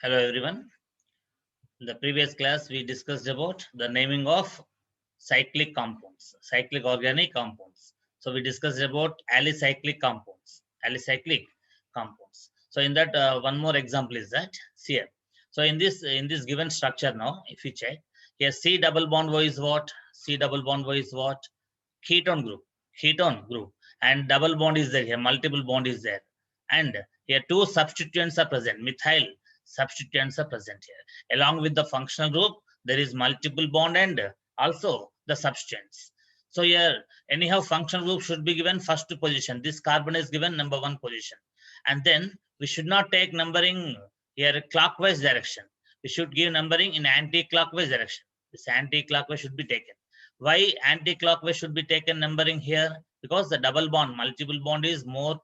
Hello everyone. In the previous class, we discussed about the naming of cyclic compounds, cyclic organic compounds. So we discussed about alicyclic compounds, alicyclic compounds. So in that, one more example is that here. So in this given structure now, if you check here, C double bond O is what? C double bond O is what? Ketone group, and double bond is there here, multiple bond is there, and here two substituents are present, methyl substituents are present here. Along with the functional group, there is multiple bond and also the substituents. So here, anyhow, functional group should be given first position. This carbon is given number one position. And then we should not take numbering here clockwise direction. We should give numbering in anti-clockwise direction. This anti-clockwise should be taken. Why anti-clockwise should be taken numbering here? Because the double bond, multiple bond is more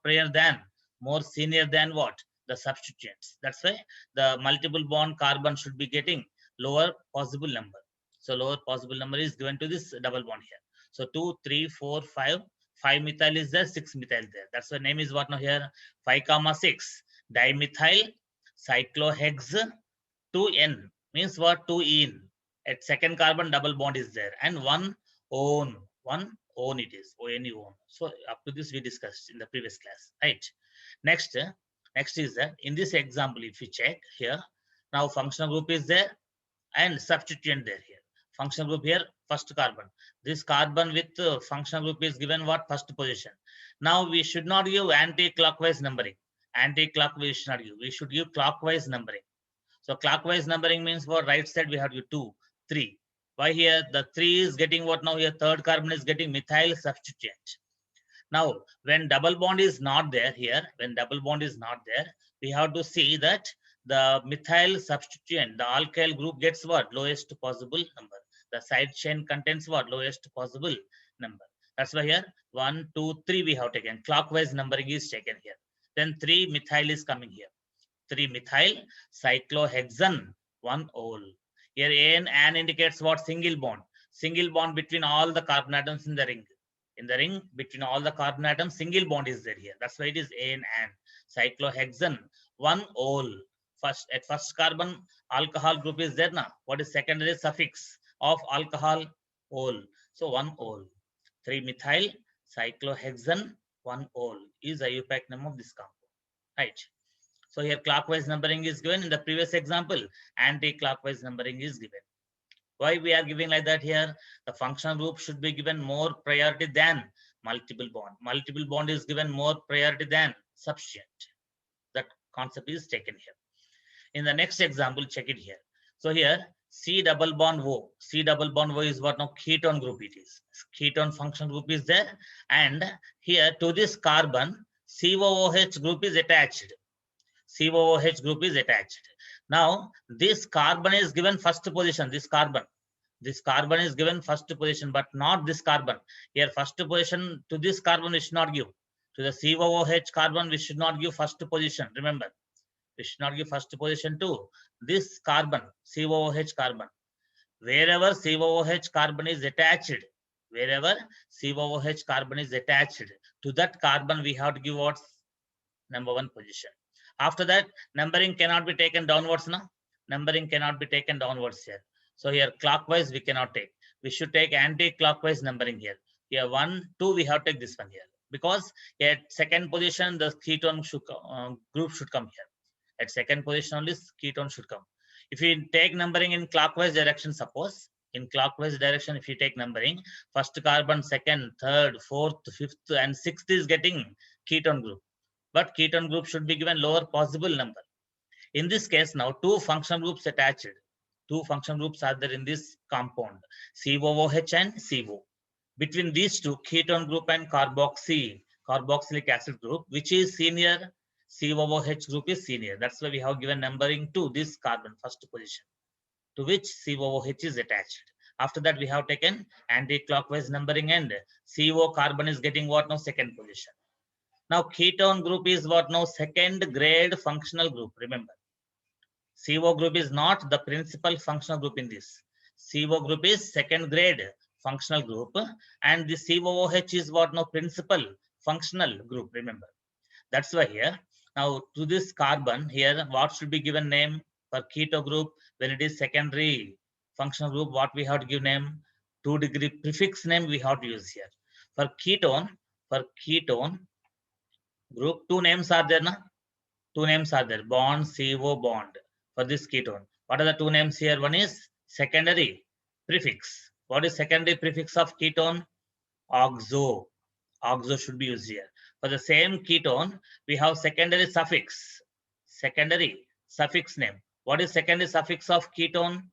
senior than what? The substituents. That's why the multiple bond carbon should be getting lower possible number. So lower possible number is given to this double bond here. So 2, 3, 4, 5. 5 methyl is there, 6 methyl there. That's why name is what now here? 5, 6. Dimethyl cyclohex 2N means what? 2-ene. At second carbon double bond is there, and one one it is one. So up to this we discussed in the previous class, right? Next is that in this example, if you check here, now functional group is there and substituent there here. Functional group here, first carbon. This carbon with functional group is given what? First position. Now we should not give anti-clockwise numbering. Anti-clockwise should not give. We should give clockwise numbering. So clockwise numbering means for right side we have to 2, 3. Why here? The 3 is getting what now here? Third carbon is getting methyl substituent. Now, when double bond is not there here, when double bond is not there, we have to see that the methyl substituent, the alkyl group gets what? Lowest possible number. The side chain contains what? Lowest possible number. That's why here 1, 2, 3 we have taken. Clockwise numbering is taken here. Then 3 methyl is coming here. 3 methyl cyclohexane 1 ol. Here an indicates what? Single bond. Single bond between all the carbon atoms in the ring. In the ring between all the carbon atoms, single bond is there here. That's why it is an. Cyclohexane 1 ol. At first carbon, alcohol group is there now. What is secondary suffix of alcohol? Ol. So 1 ol. 3 methyl cyclohexane 1 ol is the IUPAC name of this compound. Right. So here clockwise numbering is given. In the previous example, anti-clockwise numbering is given. Why we are giving like that here? The functional group should be given more priority than multiple bond. Multiple bond is given more priority than substituent. That concept is taken here. In the next example, check it here. So here C double bond O. C double bond O is what now? Ketone group it is. Ketone functional group is there. And here to this carbon, COOH group is attached. COOH group is attached. Now, this carbon is given first position. This carbon is given first position, but not this carbon. Here, first position to this carbon we should not give. To the COOH carbon, we should not give first position. Remember, we should not give first position to this carbon, COOH carbon. Wherever COOH carbon is attached, to that carbon, we have to give what's number one position. After that, numbering cannot be taken downwards now. Numbering cannot be taken downwards here. So here clockwise we cannot take. We should take anti-clockwise numbering here. Here 1, 2 we have to take this one here. Because at second position the ketone group should come here. At second position only ketone should come. If you take numbering in clockwise direction, suppose in clockwise direction if you take numbering, first carbon, second, third, fourth, fifth and sixth is getting ketone group. But ketone group should be given lower possible number. In this case now, two functional groups attached. Two functional groups are there in this compound, COOH and CO. Between these two, ketone group and carboxylic acid group, which is senior, COOH group is senior. That's why we have given numbering to this carbon, first position, to which COOH is attached. After that, we have taken anti-clockwise numbering and CO carbon is getting what now? Second position. Now, ketone group is what now? Second grade functional group. Remember, CO group is not the principal functional group in this. CO group is second grade functional group, and the COOH is what now? Principal functional group. Remember, that's why here now to this carbon here, what should be given name? For keto group, when it is secondary functional group, what we have to give name? 2-degree prefix name we have to use here. For ketone group, two names are there, na? Two names are there, bond, CO bond for this ketone. What are the two names here? One is secondary prefix. What is secondary prefix of ketone? Oxo. Oxo should be used here. For the same ketone, we have secondary suffix. Secondary suffix name. What is secondary suffix of ketone?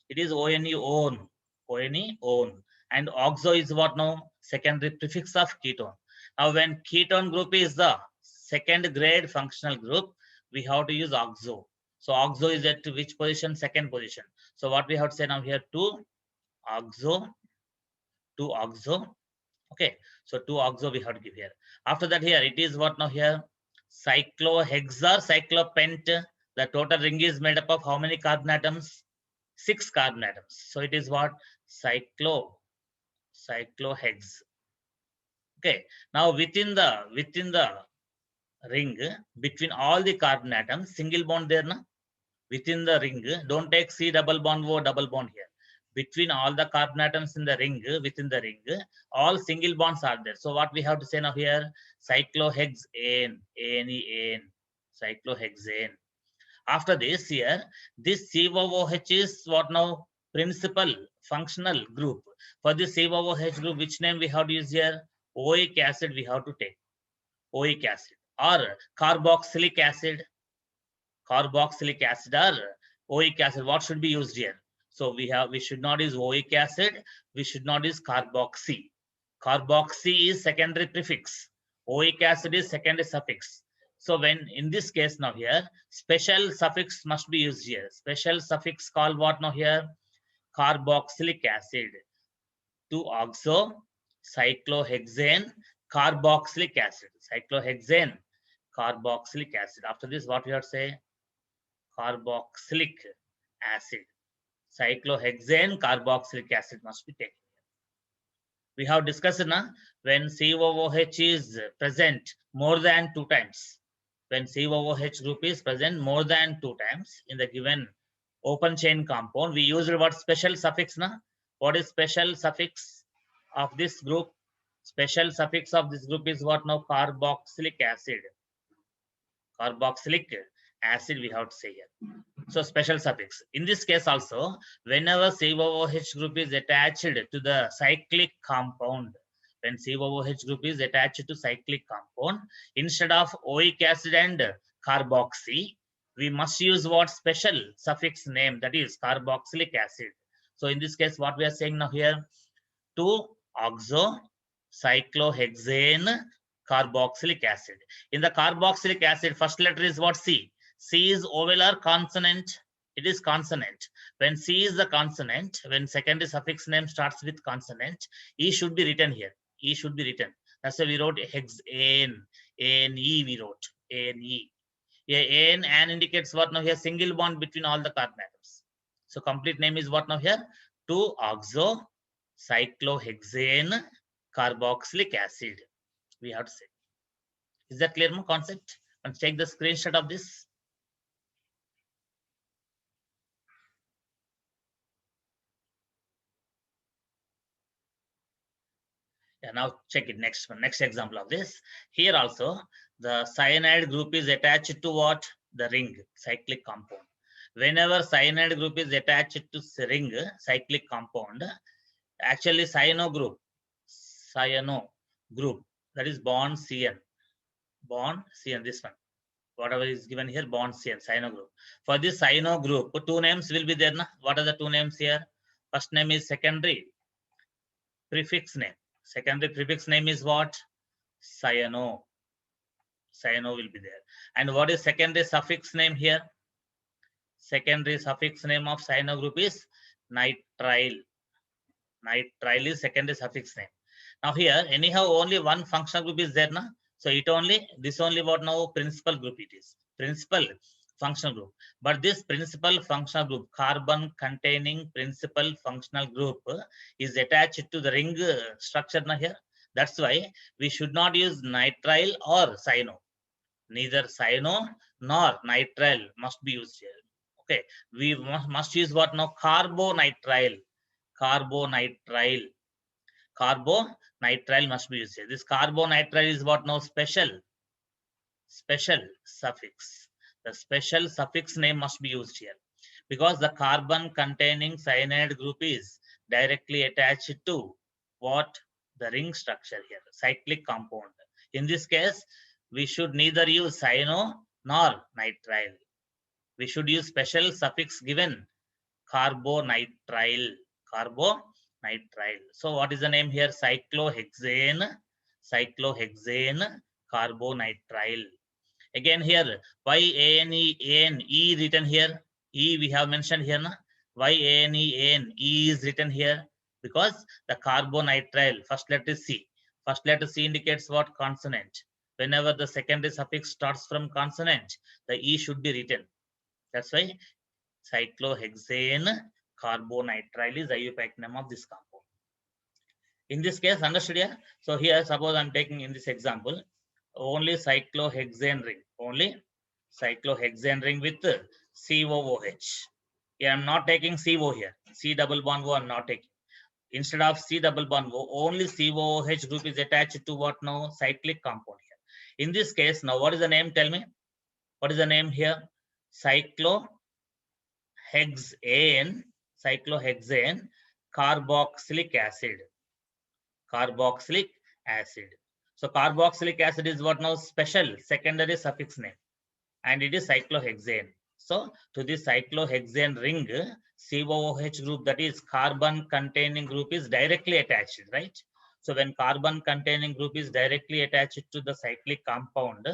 It is ONE, own. ONE, own. And oxo is what now? Secondary prefix of ketone. Now, when ketone group is the second grade functional group, we have to use oxo. So oxo is at which position? Second position. So what we have to say now here? 2-oxo, 2-oxo. Okay, so 2-oxo we have to give here. After that, here it is what now here? Cyclohexa, cyclopent. The total ring is made up of how many carbon atoms? 6 carbon atoms. So it is what? Cyclohex. Okay, now within the ring, between all the carbon atoms, single bond there, na? Within the ring, don't take C double bond O double bond here. Between all the carbon atoms in the ring, within the ring, all single bonds are there. So what we have to say now here? Cyclohexane, ANE, cyclohexane. After this here, this COOH is what now? Principal functional group. For this COOH group, which name we have to use here? Oic acid we have to take. Oic acid or carboxylic acid. Carboxylic acid or oic acid. What should be used here? So we should not use oic acid. We should not use carboxy. Carboxy is secondary prefix. Oic acid is secondary suffix. So when in this case now here, special suffix must be used here. Special suffix called what now here? Carboxylic acid. 2-oxo, cyclohexane, carboxylic acid. Cyclohexane, carboxylic acid. After this, what we have to say? Carboxylic acid. Cyclohexane, carboxylic acid must be taken. We have discussed now when COOH is present more than 2 times. When COOH group is present more than 2 times in the given open chain compound, we use what special suffix na? What is special suffix of this group? Special suffix of this group is what now? Carboxylic acid. Carboxylic acid we have to say here. So special suffix. In this case also, whenever COOH group is attached to the cyclic compound, when COOH group is attached to cyclic compound, instead of oic acid and carboxy, we must use what special suffix name, that is carboxylic acid. So in this case, what we are saying now here? 2-oxo, cyclohexane, carboxylic acid. In the carboxylic acid, first letter is what? C. C is vowel or consonant? It is consonant. When C is the consonant, when secondary suffix name starts with consonant, E should be written here. E should be written. That's why we wrote hexane. A-N-E we wrote. A-N-E. Yeah, An indicates what now here? Single bond between all the carbon atoms. So complete name is what now here? 2-oxo, cyclohexane, carboxylic acid. We have to say. Is that clear, no concept? And take the screenshot of this. Yeah, now check it. Next one, next example of this. Here also, the cyanide group is attached to what? The ring, cyclic compound. Whenever cyanide group is attached to ring, cyclic compound, actually cyano group, that is bond CN, this one. Whatever is given here, bond CN, cyano group. For this cyano group, 2 names will be there. Na? What are the 2 names here? First name is secondary prefix name. Secondary prefix name is what? Cyano. Cyano will be there. And what is secondary suffix name here? Secondary suffix name of cyano group is nitrile. Nitrile is secondary suffix name. Now here, anyhow, only one functional group is there, na? So this only what now principal group it is. Principal functional group. But this principal functional group, carbon containing principal functional group, is attached to the ring structure na here. That's why we should not use nitrile or cyano. Neither cyano nor nitrile must be used here. Okay, we must use what now? Carbonitrile. Carbonitrile. Carbonitrile must be used here. This carbonitrile is what now? Special suffix. The special suffix name must be used here because the carbon containing cyanide group is directly attached to what? The ring structure here, cyclic compound. In this case, we should neither use cyano nor nitrile. We should use special suffix given carbonitrile. Carbonitrile. So what is the name here? Cyclohexane. Cyclohexane carbonitrile. Again here, why A-N-E written here? E we have mentioned here. Na? Why A-N-E is written here? Because the carbonitrile, first letter C. First letter C indicates what? Consonant. Whenever the secondary suffix starts from consonant, the E should be written. That's why cyclohexane carbonitrile is IUPAC name of this compound. In this case, understood here? So here, suppose I'm taking in this example, only cyclohexane ring. Only cyclohexane ring with COOH. Here I'm not taking CO here. C double bond O I'm not taking. Instead of C double bond O, only COOH group is attached to what now? Cyclic compound here. In this case, now what is the name? Tell me. What is the name here? Cyclohexane carboxylic acid. Carboxylic acid. So carboxylic acid is what now? Special secondary suffix name, and it is cyclohexane. So to this cyclohexane ring, COOH group, that is carbon containing group, is directly attached, right? So when carbon containing group is directly attached to the cyclic compound,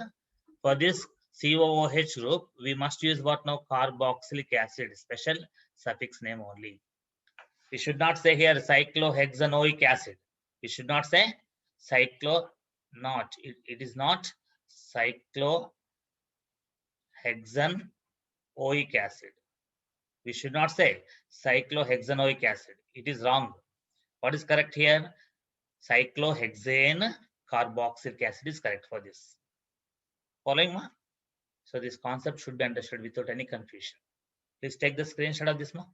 for this COOH group, we must use what now? Carboxylic acid, special suffix name only. We should not say here cyclohexanoic acid. We should not say it is not cyclohexanoic acid. We should not say cyclohexanoic acid. It is wrong. What is correct here? Cyclohexane carboxylic acid is correct for this. Following, ma? So this concept should be understood without any confusion. Please take the screenshot of this, ma.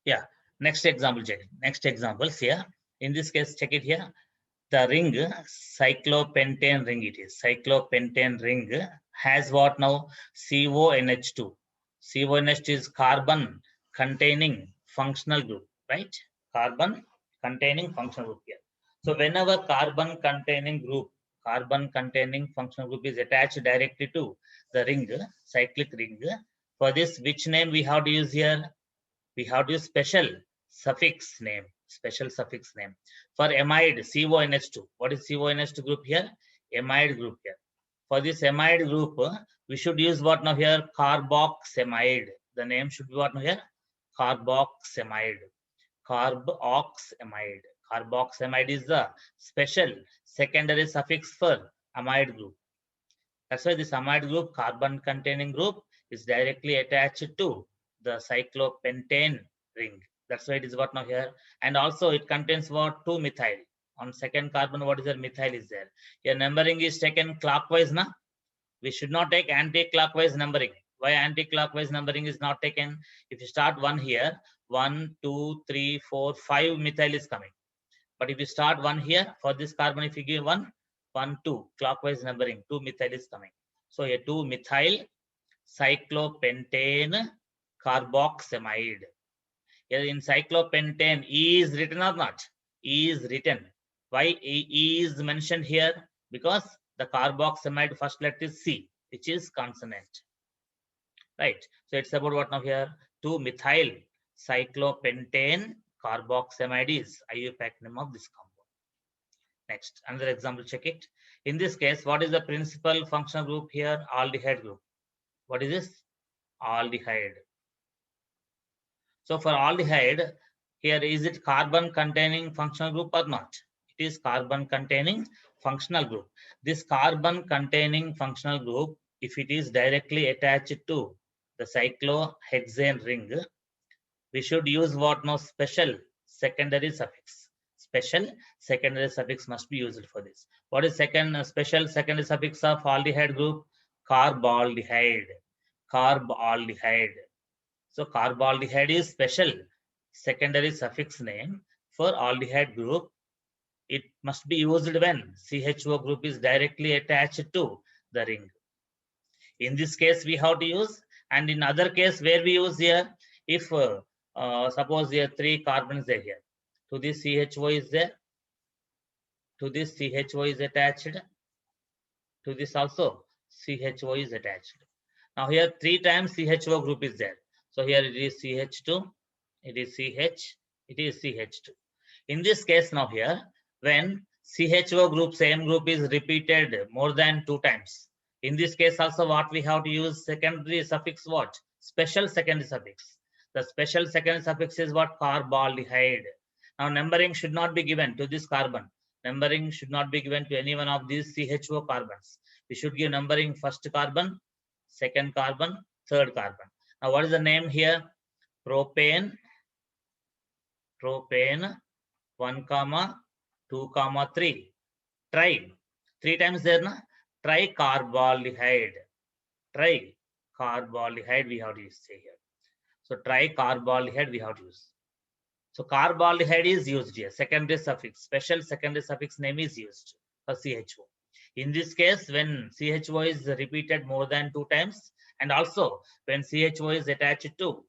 Yeah. Next example, check. Next examples here. In this case, check it here. The ring, cyclopentane ring it is. Cyclopentane ring has what now? CONH2. CONH2 is carbon containing functional group, right? Carbon containing functional group here. So whenever carbon containing functional group is attached directly to the ring, cyclic ring, for this, which name we have to use here? We have to use special suffix name. Special suffix name. For amide, CONH2. What is CONH2 group here? Amide group here. For this amide group, we should use what now here? Carboxamide. The name should be what now here? Carboxamide. Carboxamide. Carboxamide is the special secondary suffix for amide group. That's why this amide group, carbon containing group, is directly attached to the cyclopentane ring. That's why it is what now here. And also it contains what? 2-methyl. On second carbon, what is there? Methyl is there. Your numbering is taken clockwise, na? We should not take anti-clockwise numbering. Why anti-clockwise numbering is not taken? If you start 1 here, 1, 2, 3, 4, 5 methyl is coming. But if you start 1 here, for this carbon, if you give 1, 1, 2, clockwise numbering, 2-methyl is coming. So a 2-methyl cyclopentane carboxamide. Here in cyclopentane, E is written or not? E is written. Why E is mentioned here? Because the carboxamide first letter is C, which is consonant. Right. So it's about what now here? 2-methyl cyclopentane carboxamide is IUPAC name of this compound. Next, another example, check it. In this case, what is the principal functional group here? Aldehyde group. What is this? Aldehyde. So for aldehyde, here is it carbon containing functional group or not? It is carbon containing functional group. This carbon containing functional group, if it is directly attached to the cyclohexane ring, we should use what now? Special secondary suffix. Special secondary suffix must be used for this. What is special secondary suffix of aldehyde group? Carbaldehyde. Carbaldehyde. So carbaldehyde is special secondary suffix name for aldehyde group. It must be used when CHO group is directly attached to the ring. In this case, we have to use, and in other case where we use here, if suppose here 3 carbons are here, to this CHO is there, to this CHO is attached, to this also CHO is attached. Now here 3 times CHO group is there. So here it is CH2, it is CH, it is CH2. In this case now here, when CHO group, same group is repeated more than 2 times. In this case also what we have to use secondary suffix what? Special secondary suffix. The special secondary suffix is what? Carbaldehyde. Now numbering should not be given to this carbon. Numbering should not be given to any one of these CHO carbons. We should give numbering first carbon, second carbon, third carbon. Now what is the name here? Propane, propane 1, 2, 3. Try. 3 times there, na? Tricarbaldehyde. Tricarbaldehyde we have to use here. So tricarbaldehyde we have to use. So carbaldehyde is used here. Secondary suffix, special secondary suffix name is used for CHO. In this case, when CHO is repeated more than 2 times, and also when CHO is attached to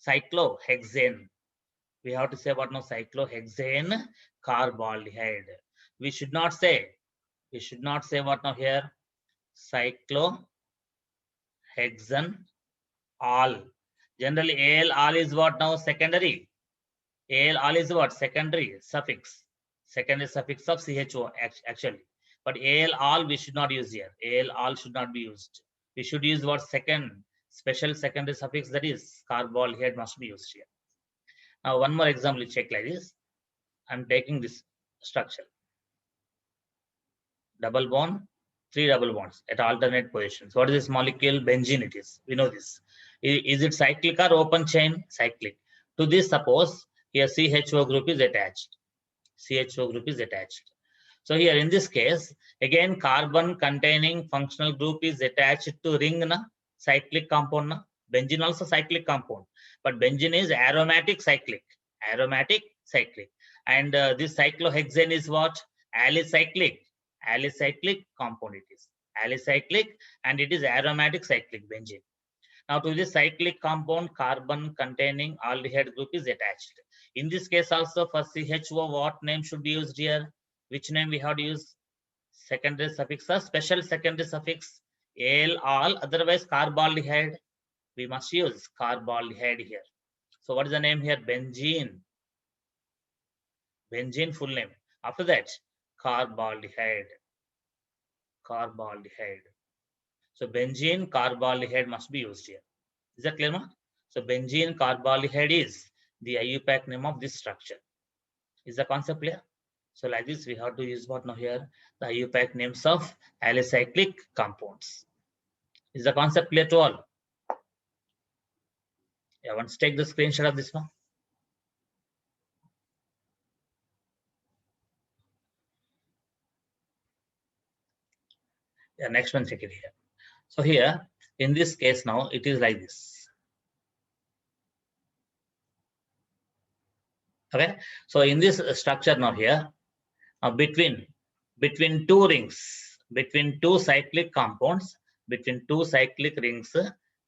cyclohexane, we have to say what now? Cyclohexane carbaldehyde. We should not say what now here? Cyclohexane all. Generally, Al all is what now? Secondary. Al all is what? Secondary suffix. Secondary suffix of CHO actually. But Al all we should not use here. Al all should not be used. We should use what? Second special secondary suffix, that is carbaldehyde must be used here. Now one more example, check like this. I'm taking this structure. Double bond, 3 double bonds at alternate positions. What is this molecule? Benzene it is. We know this. Is it cyclic or open chain? Cyclic. To this, suppose here CHO group is attached. CHO group is attached. So here in this case, again carbon containing functional group is attached to ring, na? Cyclic compound. Na? Benzene also cyclic compound. But benzene is aromatic cyclic. Aromatic cyclic. And this cyclohexane is what? Alicyclic. Alicyclic compound it is. Alicyclic, and it is aromatic cyclic benzene. Now to this cyclic compound, carbon containing aldehyde group is attached. In this case also for CHO, what name should be used here? Which name we have to use? Secondary suffix or special secondary suffix? Al all, otherwise carbaldehyde. We must use carbaldehyde here. So what is the name here? Benzene. Benzene full name. After that, carbaldehyde. Carbaldehyde. So benzene carbaldehyde must be used here. Is that clear, ma? So benzene carbaldehyde is the IUPAC name of this structure. Is the concept clear? So like this, we have to use what now here? The IUPAC names of alicyclic compounds. Is the concept clear to all? Yeah, once take the screenshot of this one. Yeah, next one, check it here. So here, in this case now, it is like this. Okay, so in this structure now here, between 2 rings, between 2 cyclic compounds, between 2 cyclic rings,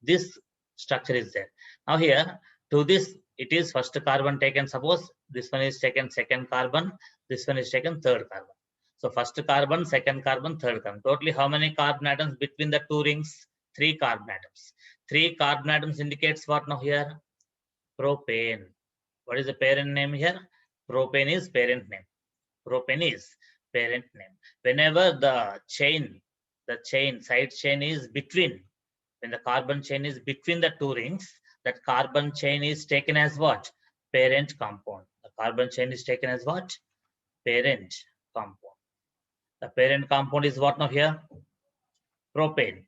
this structure is there. Now here, to this, it is first carbon taken. Suppose this one is taken second carbon, this one is taken third carbon. So first carbon, second carbon, third carbon. Totally how many carbon atoms between the 2 rings? 3 carbon atoms. 3 carbon atoms indicates what now here? Propane. What is the parent name here? Propane is parent name. Propane is parent name. Whenever the side chain is between, when the carbon chain is between the 2 rings, that carbon chain is taken as what? Parent compound. The carbon chain is taken as what? Parent compound. The parent compound is what now here? Propane.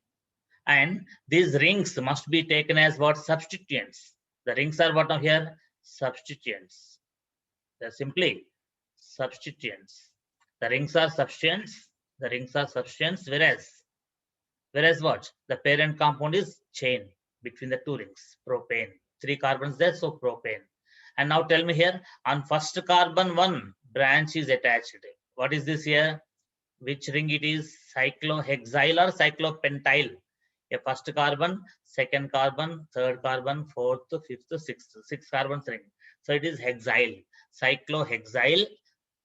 And these rings must be taken as what? Substituents. The rings are what now here? Substituents. They're simply substituents. The rings are substituents. The rings are substituents, whereas what? The parent compound is chain between the two rings, propane. 3 carbons there, so propane. And now tell me here, on first carbon, one branch is attached. What is this here? Which ring it is? Cyclohexyl or cyclopentyl? A first carbon, second carbon, third carbon, fourth, fifth, sixth, 6 carbons ring. So it is hexyl, cyclohexyl.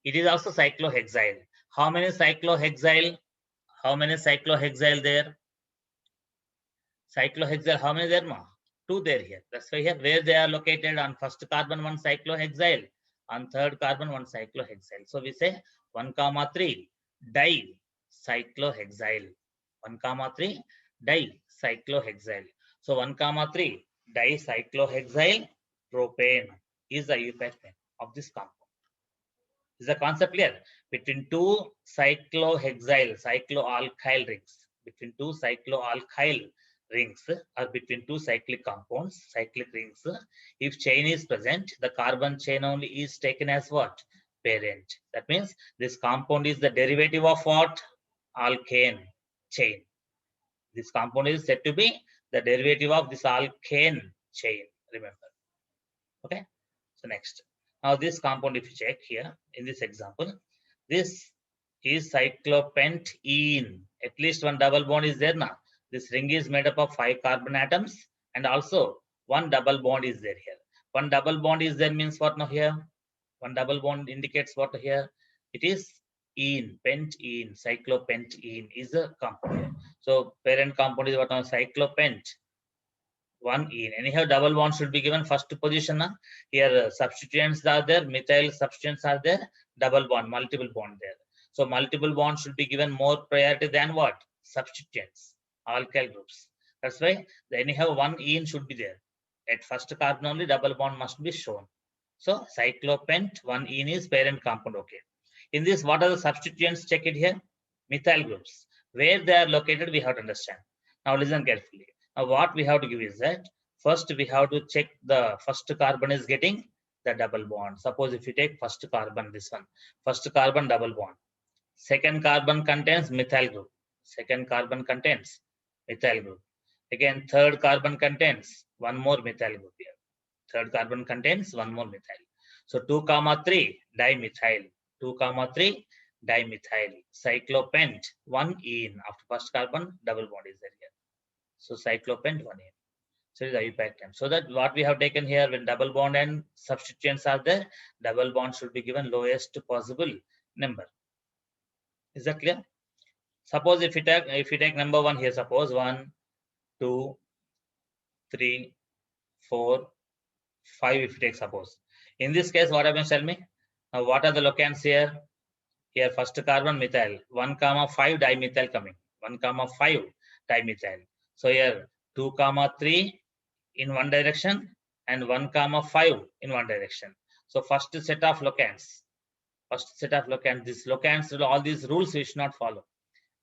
It is also cyclohexyl. How many cyclohexyl? How many cyclohexyl there? Cyclohexyl, how many there, ma? 2 there here. That's why here, where they are located, on first carbon, 1 cyclohexyl, on third carbon, 1 cyclohexyl. So we say 1, 3, dicyclohexyl. 1, 3, dicyclohexyl. So 1, 3, dicyclohexyl propane is the IUPAC name of this compound. Is the concept clear? Between two cycloalkyl rings, between two cycloalkyl rings or between two cyclic compounds, cyclic rings, if chain is present, the carbon chain only is taken as what? Parent. That means this compound is the derivative of what? Alkane chain. This compound is said to be the derivative of this alkane chain, remember. Okay, so next. Now this compound, if you check here in this example, this is cyclopentene. At least one double bond is there now. This ring is made up of 5 carbon atoms and also one double bond is there here. One double bond is there means what now here? One double bond indicates what here? It is ene, pentene, cyclopentene is a compound. So parent compound is what now? Cyclopent. 1 ene. Anyhow, double bond should be given first position. Here substituents are there, methyl substituents are there, double bond, multiple bond there. So multiple bond should be given more priority than what? Substituents, alkyl groups. That's why anyhow 1 ene should be there. At first carbon only double bond must be shown. So cyclopent 1 ene is parent compound. Okay. In this, what are the substituents? Check it here. Methyl groups. Where they are located, we have to understand. Now listen carefully. Now what we have to give is that first we have to check the first carbon is getting the double bond. Suppose if you take first carbon, this one, first carbon double bond. Second carbon contains methyl group. Second carbon contains methyl group. Again, third carbon contains one more methyl group here. Third carbon contains one more methyl. So 2, 3 dimethyl. 2, 3 dimethyl. Cyclopent 1 ene. After first carbon, double bond is there here. So cyclopent 1 ene. So it is IUPAC term. So that what we have taken here, when double bond and substituents are there, double bond should be given lowest possible number. Is that clear? Suppose if you take number 1 here, suppose 1, 2, 3, 4, 5, if you take suppose. In this case, what happens, tell me? Now what are the locants here? Here first carbon methyl, 1, 5 dimethyl coming. 1, 5 dimethyl. So here 2, 3 in one direction and 1, 5 in one direction. So first set of locants. First set of locants. These locants, all these rules we should not follow.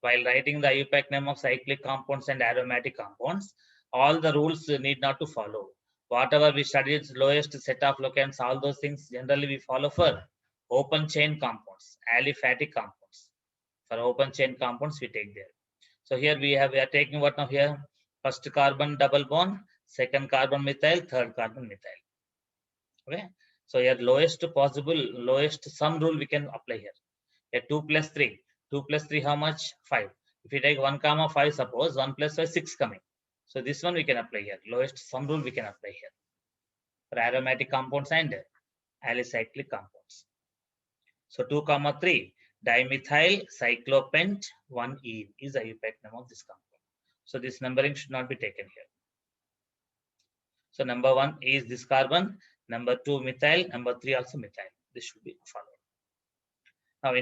While writing the IUPAC name of cyclic compounds and aromatic compounds, all the rules need not to follow. Whatever we studied, lowest set of locants, all those things generally we follow for open chain compounds, aliphatic compounds. For open chain compounds, we take there. So here we are taking what now here? First carbon double bond, second carbon methyl, third carbon methyl. Okay. So here lowest sum rule we can apply here. Here 2 plus 3. 2 plus 3 how much? 5. If you take 1, 5, suppose 1 plus 5, 6 coming. So this one we can apply here. Lowest sum rule we can apply here for aromatic compounds and alicyclic compounds. So 2, 3 dimethyl cyclopent 1 ene is the IUPAC name of this compound. So this numbering should not be taken here. So number 1 is this carbon, number 2 methyl, number 3 also methyl. This should be followed. Now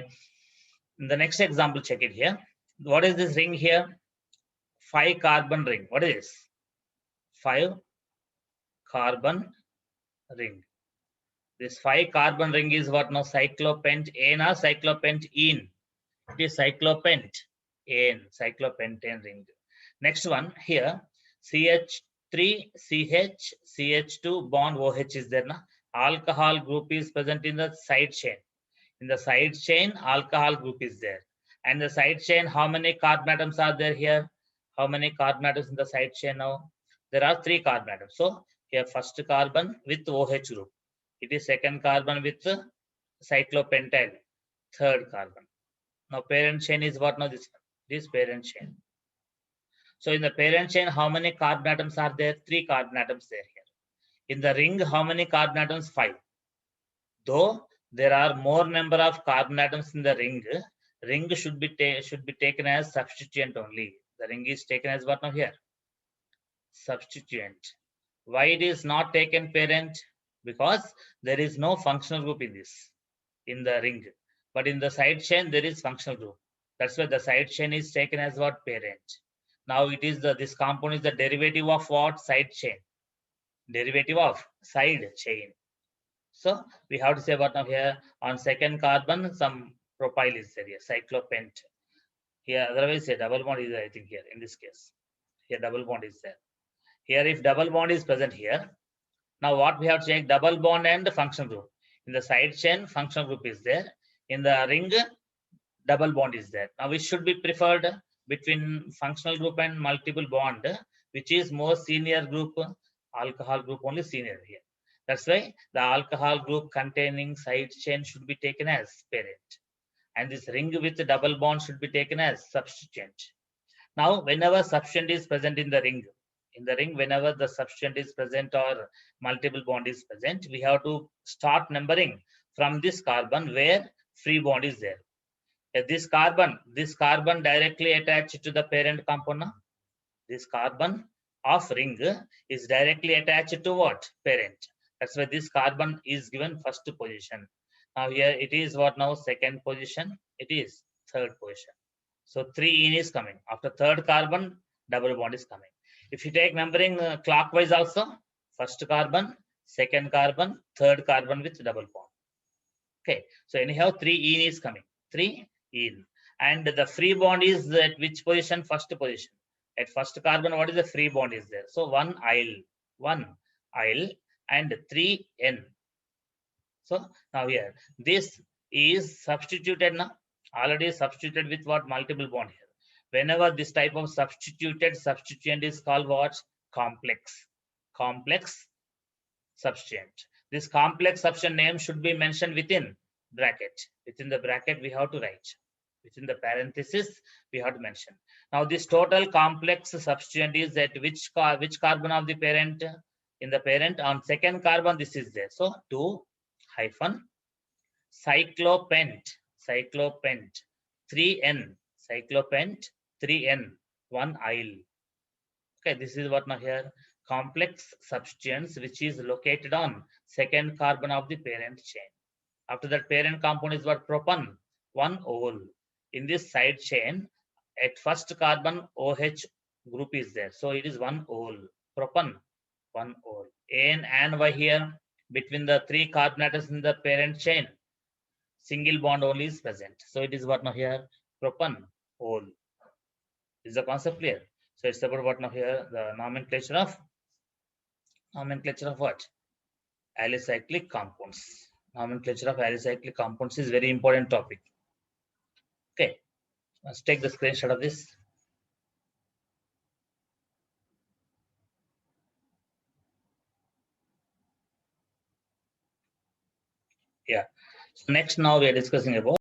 in the next example, check it here. What is this ring here? 5 carbon ring. What is this? 5 carbon ring. This 5 carbon ring is what now? Cyclopentane or cyclopentene? It is cyclopentane, cyclopentane ring. Next one here, CH3, CH, CH2 bond OH is there. Na? Alcohol group is present in the side chain. In the side chain, alcohol group is there. And the side chain, how many carbon atoms are there here? How many carbon atoms in the side chain now? There are 3 carbon atoms. So here first carbon with OH group. It is second carbon with cyclopentyl, third carbon. Now parent chain is what now? This parent chain. So in the parent chain, how many carbon atoms are there? 3 carbon atoms there here. In the ring, how many carbon atoms? 5. Though there are more number of carbon atoms in the ring should be taken as substituent only. The ring is taken as what now here? Substituent. Why it is not taken parent? Because there is no functional group in this, in the ring. But in the side chain, there is functional group. That's why the side chain is taken as what? Parent. Now it is this compound is the derivative of what? Side chain. Derivative of side chain. So we have to say what now here? On second carbon, some propyl is there here, cyclopent. Here, otherwise a double bond is there, I think here in this case. Here double bond is there. Here if double bond is present here, now what we have to check? Double bond and functional group. In the side chain, functional group is there. In the ring, double bond is there. Now which should be preferred between functional group and multiple bond? Which is more senior group? Alcohol group only senior here. That's why the alcohol group containing side chain should be taken as parent. And this ring with the double bond should be taken as substituent. Now, whenever substituent is present in the ring, whenever the substituent is present or multiple bond is present, we have to start numbering from this carbon where free bond is there. This carbon directly attached to the parent compound. This carbon of ring is directly attached to what? Parent. That's why this carbon is given first position. Now here it is what now? Second position. It is third position. So 3 is coming. After third carbon, double bond is coming. If you take numbering clockwise also, first carbon, second carbon, third carbon with double bond. Okay. So anyhow, 3 is coming. 3 in. And the free bond is at which position? First position. At first carbon, what is the free bond is there? So 1 aryl and 3N. So now here, this is substituted now, already substituted with what? Multiple bond here. Whenever this type of substituent is called what? Complex substituent. This complex substituent name should be mentioned within bracket. Within the bracket, we have to write. Within the parenthesis, we have to mention. Now, this total complex substituent is at which carbon of the parent? In the parent, on second carbon, this is there. So 2 hyphen cyclopent 3N, cyclopent 3N, 1 aryl. Okay, this is what now here? Complex substituents which is located on second carbon of the parent chain. After that, parent compound is what? Propan, 1 ol. In this side chain, at first carbon OH group is there. So it is 1 ol. Propan, 1 ol. N and Y here, between the 3 carbon atoms in the parent chain, single bond only is present. So it is what now here? Propan, ol. Is the concept clear? So it's about what now here? The nomenclature of what? Alicyclic compounds. Nomenclature of alicyclic compounds is very important topic. Okay, let's take the screenshot of this. Yeah. So next, now we are discussing about